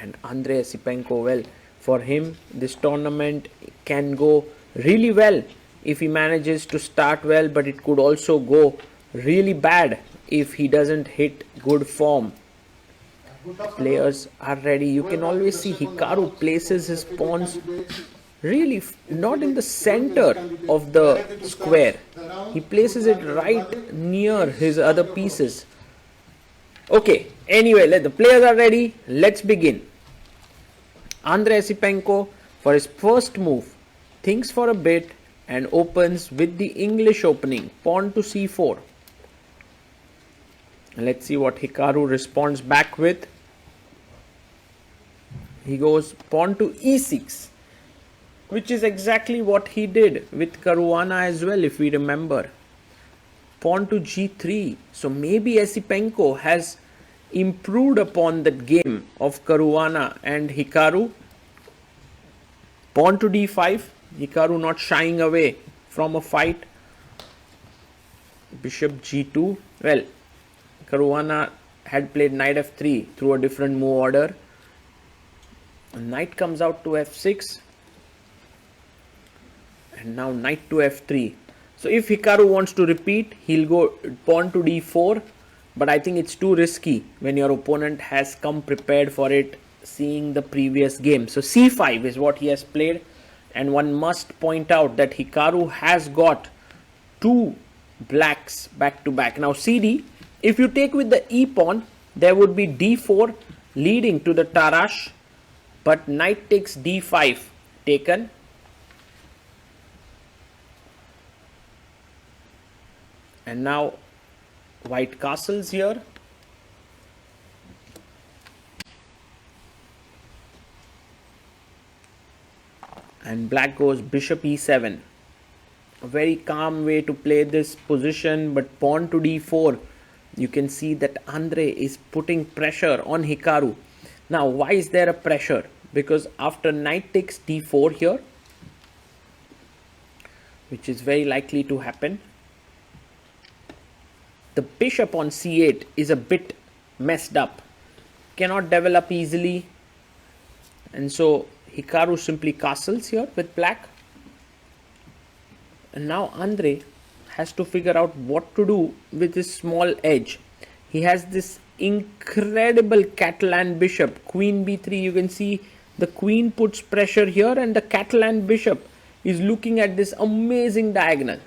And Andrey Esipenko, well, for him this tournament can go really well if he manages to start well, but it could also go really bad if he doesn't hit good form. Players are ready. You can always see Hikaru places his pawns really not in the center of the square. He places it right near his other pieces. Okay, anyway, the players are ready. Let's begin. Andrey Esipenko, for his first move, thinks for a bit and opens with the English opening, pawn to c4. Let's see what Hikaru responds back with. He goes pawn to e6, which is exactly what he did with Caruana as well, if we remember. Pawn to g3. So maybe Esipenko has improved upon that game of Caruana and Hikaru. Pawn to d5. Hikaru not shying away from a fight. Bishop g2. Well, Caruana had played knight f3 through a different move order. Knight comes out to f6. And now knight to f3. So if Hikaru wants to repeat, he'll go pawn to d4. But I think it's too risky when your opponent has come prepared for it, seeing the previous game. So c5 is what he has played. And one must point out that Hikaru has got two blacks back to back. Now cd, if you take with the e pawn, there would be d4 leading to the Tarrasch. But knight takes d5 taken. And now white castles here. And black goes bishop e7. A very calm way to play this position, but pawn to d4. You can see that Andrey is putting pressure on Hikaru. Now, why is there a pressure? Because after knight takes d4 here, which is very likely to happen, the bishop on c8 is a bit messed up, cannot develop easily, and so Hikaru simply castles here with black. And now Andrey has to figure out what to do with this small edge. He has this incredible Catalan bishop, queen b3. You can see the queen puts pressure here and the Catalan bishop is looking at this amazing diagonal.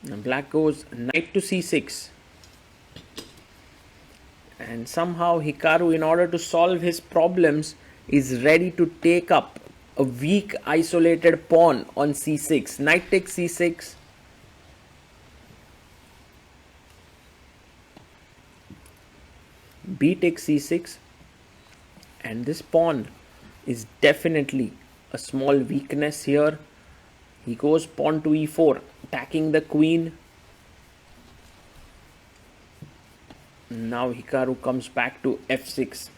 Now black goes knight to c6. And somehow Hikaru, in order to solve his problems, is ready to take up a weak isolated pawn on c6. Knight takes c6. B takes c6. And this pawn is definitely a small weakness here. He goes pawn to e4, attacking the queen. Now Hikaru comes back to f6.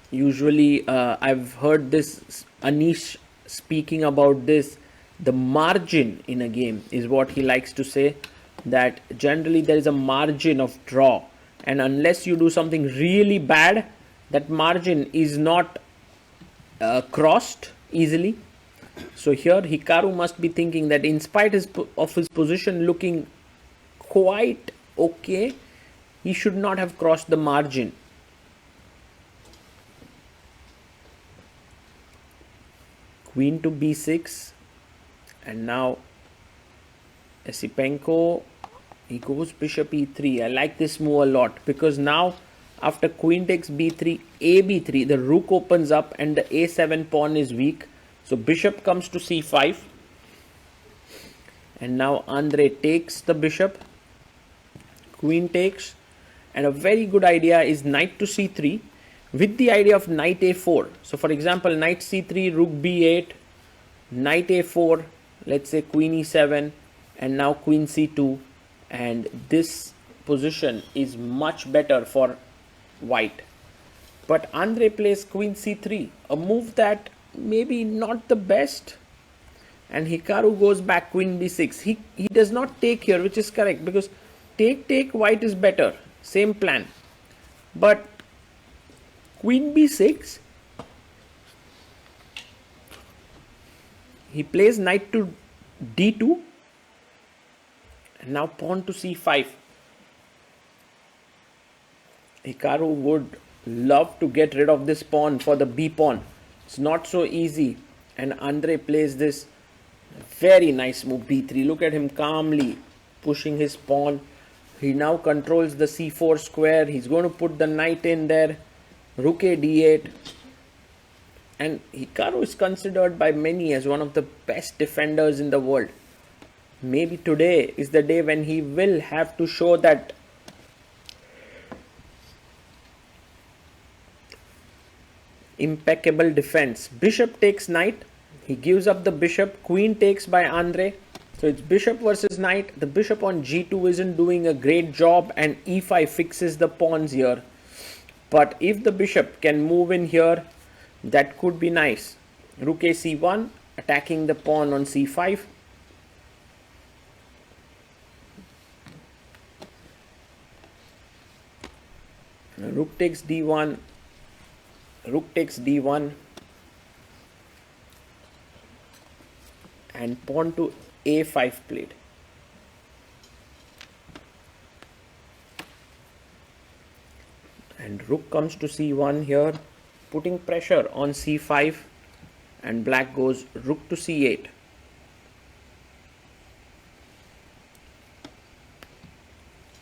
Usually I've heard this, Anish speaking about this, the margin in a game is what he likes to say, that generally there is a margin of draw, and unless you do something really bad, that margin is not crossed easily. So here Hikaru must be thinking that in spite of his position looking quite okay, he should not have crossed the margin. Queen to b6, and now Esipenko, he goes bishop e3. I like this move a lot, because now after queen takes b3, a b3, the rook opens up and the a7 pawn is weak. So bishop comes to c5, and now Andrey takes the bishop, queen takes, and a very good idea is knight to c3 with the idea of knight a4. So for example, knight c3, rook b8, knight a4, let's say queen e7, and now queen c2, and this position is much better for white. But Andrey plays queen c3, a move that maybe not the best, and Hikaru goes back queen b6. He does not take here, which is correct, because take white is better, same plan. But queen b6, he plays knight to d2, and now pawn to c5. Hikaru would love to get rid of this pawn for the b pawn. It's not so easy, and Andrey plays this very nice move, b3. Look at him calmly pushing his pawn. He now controls the c4 square. He's going to put the knight in there. Rook a d8. And Hikaru is considered by many as one of the best defenders in the world. Maybe today is the day when he will have to show that impeccable defense. Bishop takes knight. He gives up the bishop. Queen takes by Andrey. So it's bishop versus knight. The bishop on g2 isn't doing a great job, and e5 fixes the pawns here. But if the bishop can move in here, that could be nice. Rook a c1, attacking the pawn on c5. Rook takes d1. Rook takes d1, and pawn to a5 played. And rook comes to c1 here, putting pressure on c5, and black goes rook to c8.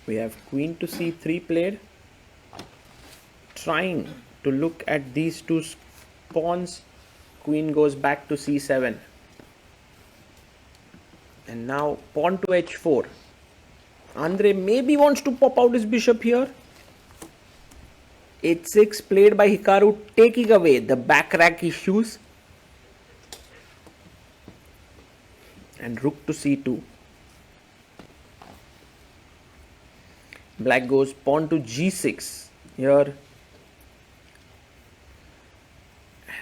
We have queen to c3 played, trying to look at these two pawns. Queen goes back to c7, and now pawn to h4. Andrey maybe wants to pop out his bishop here. h6 played by Hikaru, taking away the back rack issues, and rook to c2. Black goes pawn to g6 here.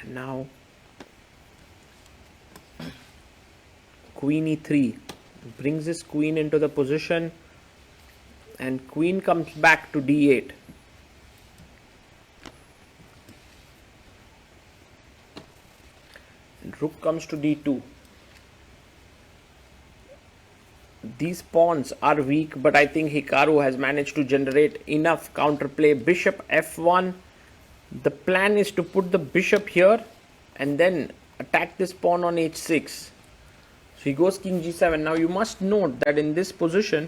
Now queen e3 brings his queen into the position, and queen comes back to d8. And rook comes to d2. These pawns are weak, but I think Hikaru has managed to generate enough counterplay. Bishop f1. The plan is to put the bishop here and then attack this pawn on h6. So he goes king g7. Now you must note that in this position,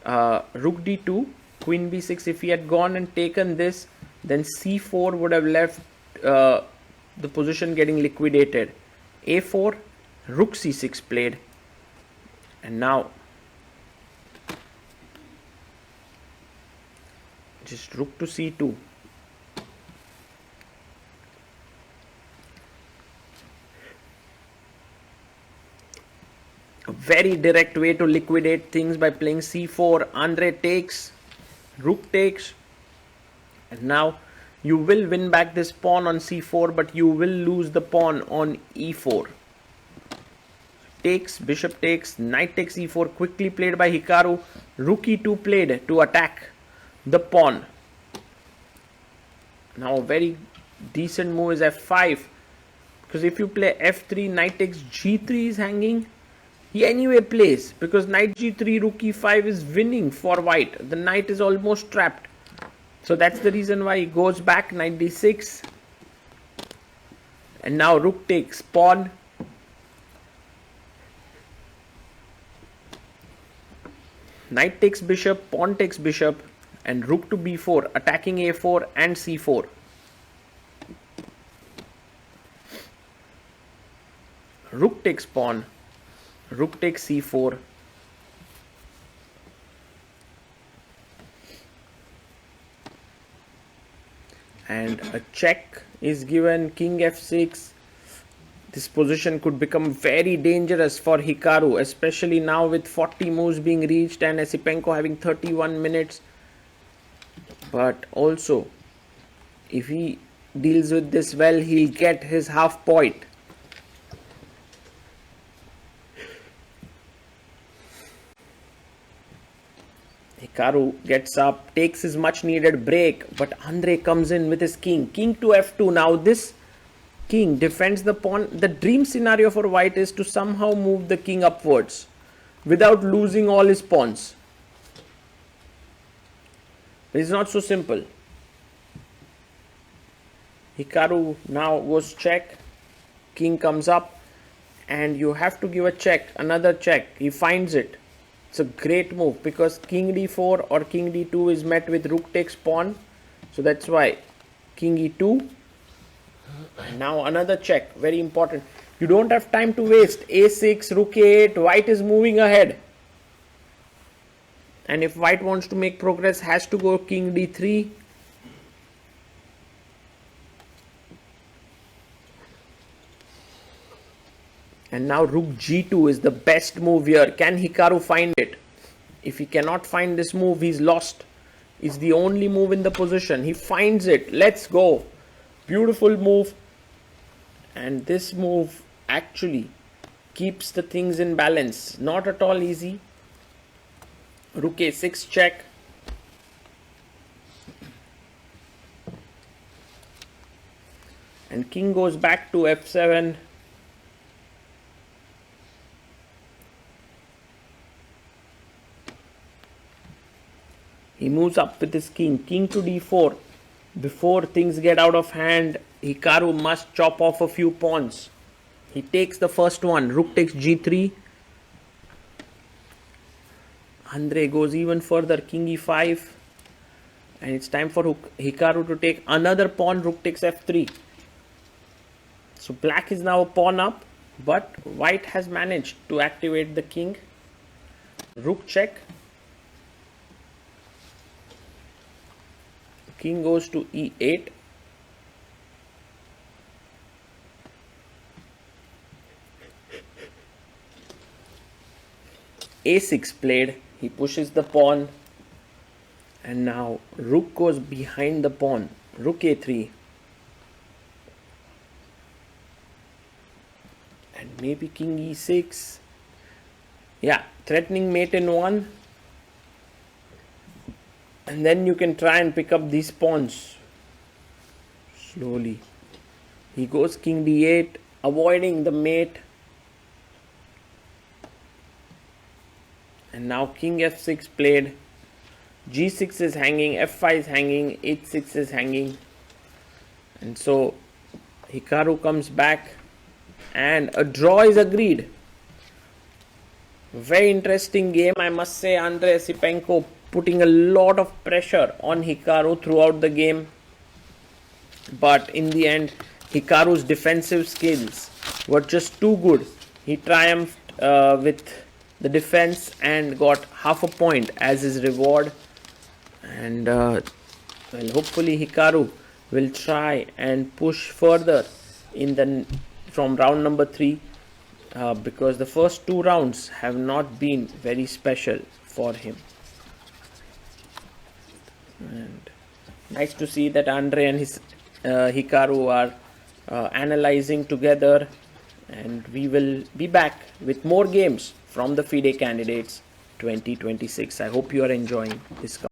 rook d2, queen b6, if he had gone and taken this, then c4 would have left the position getting liquidated. a4, rook c6 played, and now just rook to c2. A very direct way to liquidate things by playing c4. Andrey takes, rook takes, and now you will win back this pawn on c4, but you will lose the pawn on e4. Takes, bishop takes, knight takes e4, quickly played by Hikaru. Rook e2 played to attack the pawn. Now a very decent move is f5, because if you play f3, knight takes g3 is hanging. He anyway plays, because knight g3, rook e5 is winning for white. The knight is almost trapped. So that's the reason why he goes back, knight d6. And now rook takes pawn. Knight takes bishop, pawn takes bishop, and rook to b4, attacking a4 and c4. Rook takes pawn. Rook takes c4. And a check is given, king f6. This position could become very dangerous for Hikaru, especially now with 40 moves being reached and Esipenko having 31 minutes. But also, if he deals with this well, he'll get his half point. Hikaru gets up, takes his much needed break, but Andrey comes in with his king. King to f2. Now this king defends the pawn. The dream scenario for white is to somehow move the king upwards without losing all his pawns. But it's not so simple. Hikaru now goes check. King comes up and you have to give a check, another check. He finds it. It's a great move because king d4 or king d2 is met with rook takes pawn. So that's why king e2. And now another check, very important. You don't have time to waste. a6, rook a8, white is moving ahead. And if white wants to make progress, has to go king d3. And now rook g2 is the best move here. Can Hikaru find it? If he cannot find this move, he's lost. It's the only move in the position. He finds it. Let's go. Beautiful move. And this move actually keeps the things in balance. Not at all easy. Rook a6 check. And king goes back to f7. He moves up with his king. King to d4. Before things get out of hand, Hikaru must chop off a few pawns. He takes the first one. Rook takes g3. Andrey goes even further. King e5. And it's time for Hikaru to take another pawn. Rook takes f3. So black is now a pawn up. But white has managed to activate the king. Rook check. King goes to e8. a6 played. He pushes the pawn. And now rook goes behind the pawn. Rook a3. And maybe king e6. Yeah, threatening mate in one. And then you can try and pick up these pawns slowly. He goes king d8, avoiding the mate. And now king f6 played. g6 is hanging, f5 is hanging, h6 is hanging. And so Hikaru comes back and a draw is agreed. Very interesting game, I must say. Andrey Esipenko putting a lot of pressure on Hikaru throughout the game. But in the end, Hikaru's defensive skills were just too good. He triumphed with the defense and got half a point as his reward. And well, hopefully Hikaru will try and push further from round number 3. Because the first 2 rounds have not been very special for him. And nice to see that Andrey and his Hikaru are analyzing together, and we will be back with more games from the FIDE Candidates 2026. I hope you are enjoying this.